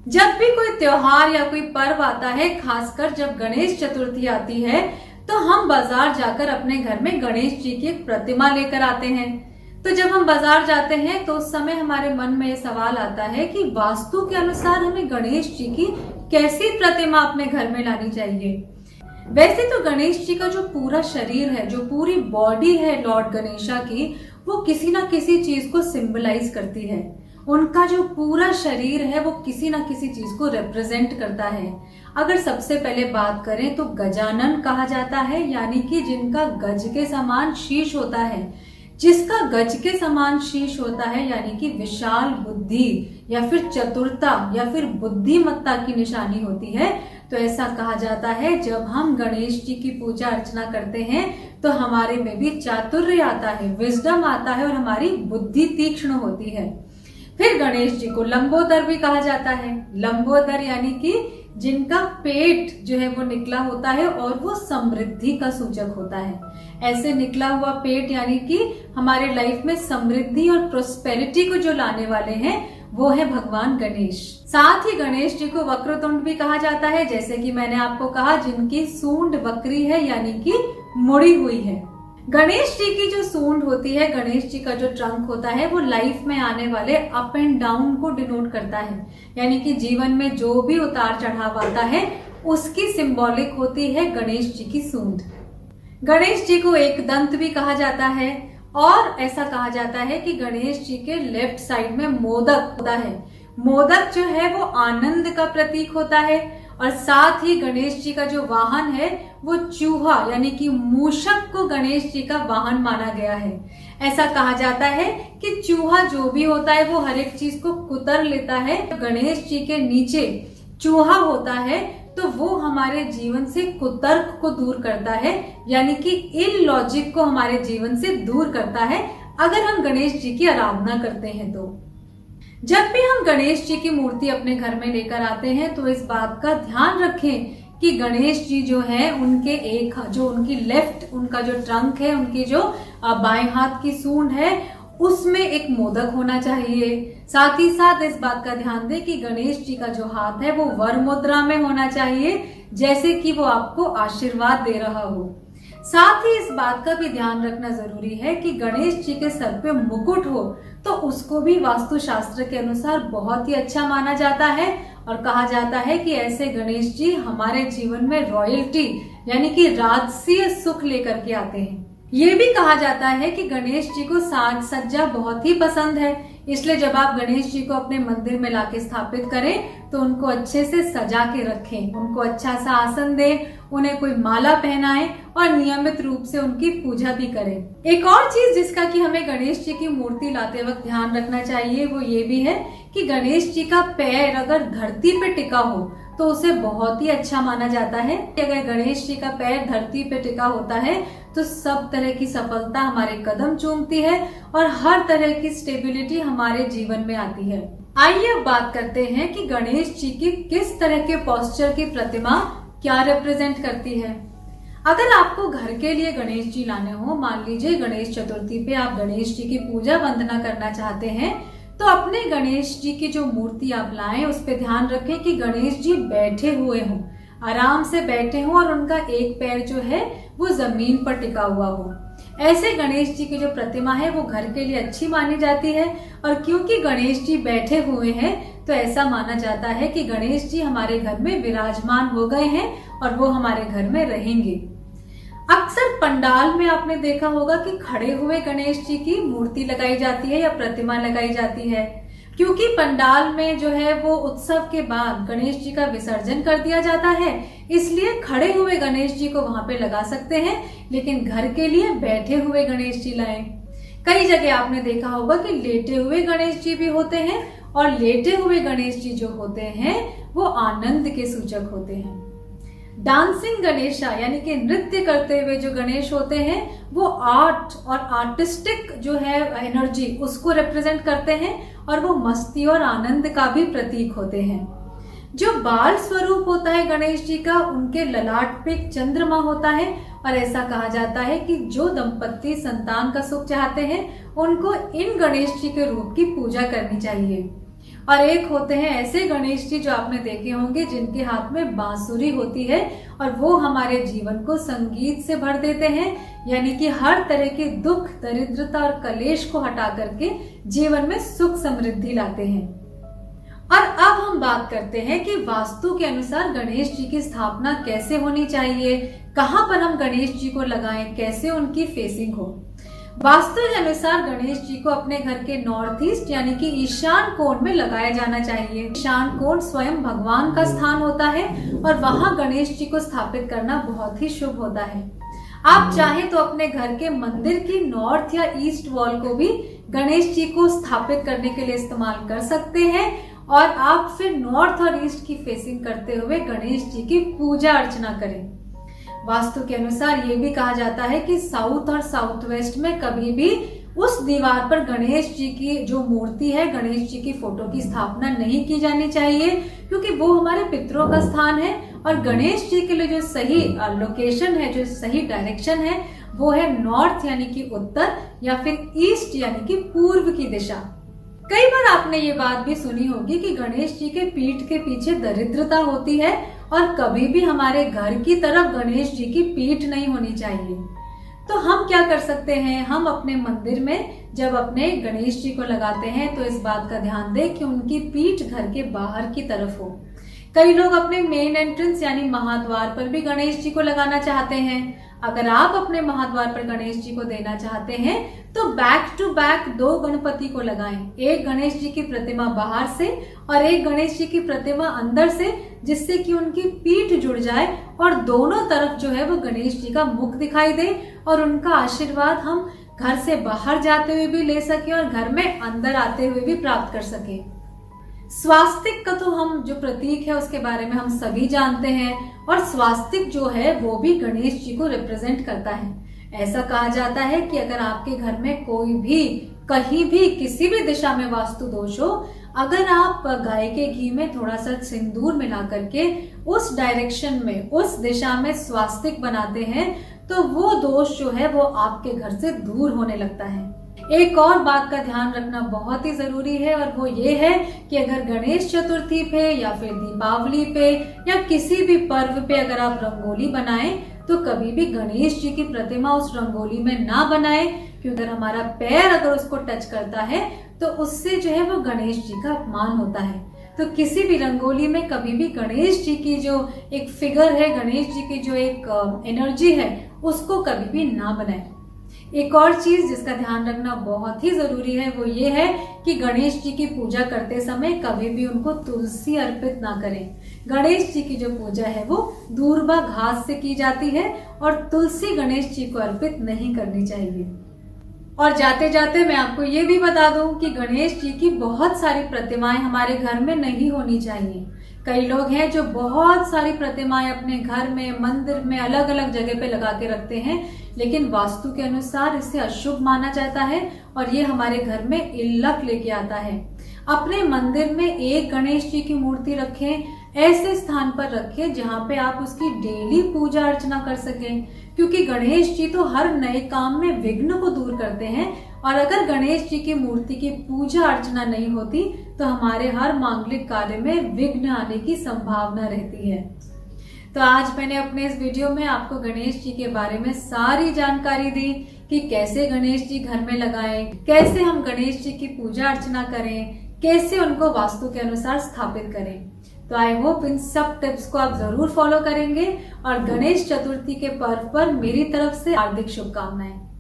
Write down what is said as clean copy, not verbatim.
जब भी कोई त्योहार या कोई पर्व आता है, खासकर जब गणेश चतुर्थी आती है, तो हम बाजार जाकर अपने घर में गणेश जी की एक प्रतिमा लेकर आते हैं। तो जब हम बाजार जाते हैं तो उस समय हमारे मन में ये सवाल आता है कि वास्तु के अनुसार हमें गणेश जी की कैसी प्रतिमा अपने घर में लानी चाहिए। वैसे तो गणेश जी का जो पूरा शरीर है, जो पूरी बॉडी है लॉर्ड गणेशा की, वो किसी ना किसी चीज को सिंबलाइज करती है। उनका जो पूरा शरीर है वो किसी ना किसी चीज को रिप्रेजेंट करता है। अगर सबसे पहले बात करें तो गजानन कहा जाता है, यानी कि जिनका गज के समान शीश होता है। जिसका गज के समान शीश होता है यानी कि विशाल बुद्धि या फिर चतुरता या फिर बुद्धिमत्ता की निशानी होती है। तो ऐसा कहा जाता है जब हम गणेश जी की पूजा अर्चना करते हैं तो हमारे में भी चातुर्य आता है, विजडम आता है और हमारी बुद्धि तीक्ष्ण होती है। फिर गणेश जी को लंबोदर भी कहा जाता है। लंबोदर यानी कि जिनका पेट जो है वो निकला होता है और वो समृद्धि का सूचक होता है। ऐसे निकला हुआ पेट यानी कि हमारे लाइफ में समृद्धि और प्रोस्पेरिटी को जो लाने वाले हैं वो है भगवान गणेश। साथ ही गणेश जी को वक्रतुंड भी कहा जाता है, जैसे कि मैंने आपको कहा, जिनकी सूंड वक्री है यानी कि मुड़ी हुई है। गणेश जी की जो सूंड होती है, गणेश जी का जो ट्रंक होता है, वो लाइफ में आने वाले अप एंड डाउन को डिनोट करता है। यानी कि जीवन में जो भी उतार चढ़ाव आता है उसकी सिंबॉलिक होती है गणेश जी की सूंड। गणेश जी को एक दंत भी कहा जाता है और ऐसा कहा जाता है कि गणेश जी के लेफ्ट साइड में मोदक होता है। मोदक जो है वो आनंद का प्रतीक होता है और साथ ही गणेश जी का जो वाहन है वो चूहा यानी कि मूषक को गणेश जी का वाहन माना गया है। ऐसा कहा जाता है कि चूहा जो भी होता है वो हर एक चीज को कुतर लेता है। गणेश जी के नीचे चूहा होता है तो वो हमारे जीवन से कुतर्क को दूर करता है, यानी कि इलॉजिक को हमारे जीवन से दूर करता है अगर हम गणेश जी की आराधना करते हैं तो। जब भी हम गणेश जी की मूर्ति अपने घर में लेकर आते हैं तो इस बात का ध्यान रखें कि गणेश जी जो है उनके एक जो उनकी लेफ्ट उनका जो ट्रंक है, उनकी जो बाएं हाथ की सूंड है उसमें एक मोदक होना चाहिए। साथ ही साथ इस बात का ध्यान दें कि गणेश जी का जो हाथ है वो वर मुद्रा में होना चाहिए, जैसे कि वो आपको आशीर्वाद दे रहा हो। साथ ही इस बात का भी ध्यान रखना जरूरी है कि गणेश जी के सर पे मुकुट हो तो उसको भी वास्तुशास्त्र के अनुसार बहुत ही अच्छा माना जाता है और कहा जाता है कि ऐसे गणेश जी हमारे जीवन में रॉयल्टी यानी कि राजसीय सुख लेकर के आते हैं। ये भी कहा जाता है कि गणेश जी को साज सज्जा बहुत ही पसंद है, इसलिए जब आप गणेश जी को अपने मंदिर में लाके स्थापित करें तो उनको अच्छे से सजा के रखें, उनको अच्छा सा आसन दें, उन्हें कोई माला पहनाएं और नियमित रूप से उनकी पूजा भी करें। एक और चीज जिसका कि हमें गणेश जी की मूर्ति लाते वक्त ध्यान रखना चाहिए वो ये भी है कि गणेश जी का पैर अगर धरती पे टिका हो तो उसे बहुत ही अच्छा माना जाता है। अगर गणेश जी का पैर धरती पे टिका होता है तो सब तरह की सफलता हमारे कदम चूमती है और हर तरह की स्टेबिलिटी हमारे जीवन में आती है। आइए अब बात करते हैं कि गणेश जी की किस तरह के पोस्चर की प्रतिमा क्या रिप्रेजेंट करती है। अगर आपको घर के लिए गणेश जी लाने हो, मान लीजिए गणेश चतुर्थी पे आप गणेश जी की पूजा वंदना करना चाहते हैं, तो अपने गणेश जी की जो मूर्ति आप लाएं उस पे ध्यान रखें कि गणेश जी बैठे हुए हों, आराम से बैठे हों और उनका एक पैर जो है वो जमीन पर टिका हुआ हो। ऐसे गणेश जी की जो प्रतिमा है वो घर के लिए अच्छी मानी जाती है और क्योंकि गणेश जी बैठे हुए हैं तो ऐसा माना जाता है कि गणेश जी हमारे घर में विराजमान हो गए हैं और वो हमारे घर में रहेंगे। अक्सर पंडाल में आपने देखा होगा कि खड़े हुए गणेश जी की मूर्ति लगाई जाती है या प्रतिमा लगाई जाती है, क्योंकि पंडाल में जो है वो उत्सव के बाद गणेश जी का विसर्जन कर दिया जाता है, इसलिए खड़े हुए गणेश जी को वहां पे लगा सकते हैं, लेकिन घर के लिए बैठे हुए गणेश जी लाएं। कई जगह आपने देखा होगा कि लेटे हुए गणेश जी भी होते हैं और लेटे हुए गणेश जी जो होते हैं वो आनंद के सूचक होते हैं। डांसिंग गणेशा यानी कि नृत्य करते हुए जो गणेश होते हैं वो आर्ट और आर्टिस्टिक जो है एनर्जी उसको रिप्रेजेंट करते हैं और वो मस्ती और आनंद का भी प्रतीक होते हैं। जो बाल स्वरूप होता है गणेश जी का, उनके ललाट पे एक चंद्रमा होता है और ऐसा कहा जाता है कि जो दंपत्ति संतान का सुख चाहते हैं उनको इन गणेश जी के रूप की पूजा करनी चाहिए। और एक होते हैं ऐसे गणेश जी जो आपने देखे होंगे जिनके हाथ में बांसुरी होती है और वो हमारे जीवन को संगीत से भर देते हैं, यानी कि हर तरह के दुख, दरिद्रता और कलेश को हटा करके जीवन में सुख समृद्धि लाते हैं। और अब हम बात करते हैं कि वास्तु के अनुसार गणेश जी की स्थापना कैसे होनी चाहिए, कहाँ पर हम गणेश जी को लगाएं, कैसे उनकी फेसिंग हो। वास्तु के अनुसार गणेश जी को अपने घर के नॉर्थ ईस्ट यानी कि ईशान कोण में लगाया जाना चाहिए। ईशान कोण स्वयं भगवान का स्थान होता है और वहां गणेश जी को स्थापित करना बहुत ही शुभ होता है। आप चाहें तो अपने घर के मंदिर की नॉर्थ या ईस्ट वॉल को भी गणेश जी को स्थापित करने के लिए इस्तेमाल कर सकते हैं और आप फिर नॉर्थ और ईस्ट की फेसिंग करते हुए गणेश जी की पूजा अर्चना करें। वास्तु के अनुसार ये भी कहा जाता है कि साउथ और साउथ वेस्ट में कभी भी उस दीवार पर गणेश जी की जो मूर्ति है, गणेश जी की फोटो की स्थापना नहीं की जानी चाहिए, क्योंकि वो हमारे पितरों का स्थान है और गणेश जी के लिए जो सही लोकेशन है, जो सही डायरेक्शन है, वो है नॉर्थ यानी कि उत्तर या फिर ईस्ट यानी कि पूर्व की दिशा। कई बार आपने ये बात भी सुनी होगी कि गणेश जी के पीठ के पीछे दरिद्रता होती है और कभी भी हमारे घर की तरफ गणेश जी की पीठ नहीं होनी चाहिए। तो हम क्या कर सकते हैं, हम अपने मंदिर में जब अपने गणेश जी को लगाते हैं तो इस बात का ध्यान दें कि उनकी पीठ घर के बाहर की तरफ हो। कई लोग अपने मेन एंट्रेंस यानी महाद्वार पर भी गणेश जी को लगाना चाहते हैं। अगर आप अपने महाद्वार पर गणेश जी को देना चाहते हैं तो बैक टू बैक 2 गणपति को लगाएं, एक गणेश जी की प्रतिमा बाहर से और एक गणेश जी की प्रतिमा अंदर से, जिससे कि उनकी पीठ जुड़ जाए और दोनों तरफ जो है वो गणेश जी का मुख दिखाई दे और उनका आशीर्वाद हम घर से बाहर जाते हुए भी ले सके और घर में अंदर आते हुए भी प्राप्त कर सके। स्वास्तिक का तो हम जो प्रतीक है उसके बारे में हम सभी जानते हैं और स्वास्तिक जो है वो भी गणेश जी को रिप्रेजेंट करता है। ऐसा कहा जाता है कि अगर आपके घर में कोई भी कहीं भी किसी भी दिशा में वास्तु दोष हो, अगर आप गाय के घी में थोड़ा सा सिंदूर मिला करके उस डायरेक्शन में, उस दिशा में स्वास्तिक बनाते हैं तो वो दोष जो है वो आपके घर से दूर होने लगता है। एक और बात का ध्यान रखना बहुत ही जरूरी है और वो ये है कि अगर गणेश चतुर्थी पे या फिर दीपावली पे या किसी भी पर्व पे अगर आप रंगोली बनाएं तो कभी भी गणेश जी की प्रतिमा उस रंगोली में ना बनाएं, क्योंकि अगर हमारा पैर अगर उसको टच करता है तो उससे जो है वो गणेश जी का अपमान होता है। तो किसी भी रंगोली में कभी भी गणेश जी की जो एक फिगर है, गणेश जी की जो एक एनर्जी है, उसको कभी भी ना बनाएं। एक और चीज जिसका ध्यान रखना बहुत ही जरूरी है वो ये है कि गणेश जी की पूजा करते समय कभी भी उनको तुलसी अर्पित ना करें। गणेश जी की जो पूजा है वो दूर्वा घास से की जाती है और तुलसी गणेश जी को अर्पित नहीं करनी चाहिए। और जाते जाते मैं आपको ये भी बता दूं कि गणेश जी की बहुत सारी प्रतिमाएं हमारे घर में नहीं होनी चाहिए। कई लोग हैं जो बहुत सारी प्रतिमाएं अपने घर में, मंदिर में, अलग अलग जगह पे लगा के रखते हैं, लेकिन वास्तु के अनुसार इसे अशुभ माना जाता है और ये हमारे घर में इल्लत लेके आता है। अपने मंदिर में एक गणेश जी की मूर्ति रखें, ऐसे स्थान पर रखें जहां पे आप उसकी डेली पूजा अर्चना कर सकें, क्योंकि गणेश जी तो हर नए काम में विघ्न को दूर करते हैं और अगर गणेश जी की मूर्ति की पूजा अर्चना नहीं होती तो हमारे हर मांगलिक कार्य में विघ्न आने की संभावना रहती है। तो आज मैंने अपने इस वीडियो में आपको गणेश जी के बारे में सारी जानकारी दी कि कैसे गणेश जी घर में लगाएं, कैसे हम गणेश जी की पूजा अर्चना करें, कैसे उनको वास्तु के अनुसार स्थापित करें। तो आई होप इन सब टिप्स को आप जरूर फॉलो करेंगे और गणेश चतुर्थी के पर्व पर मेरी तरफ से हार्दिक शुभकामनाएं।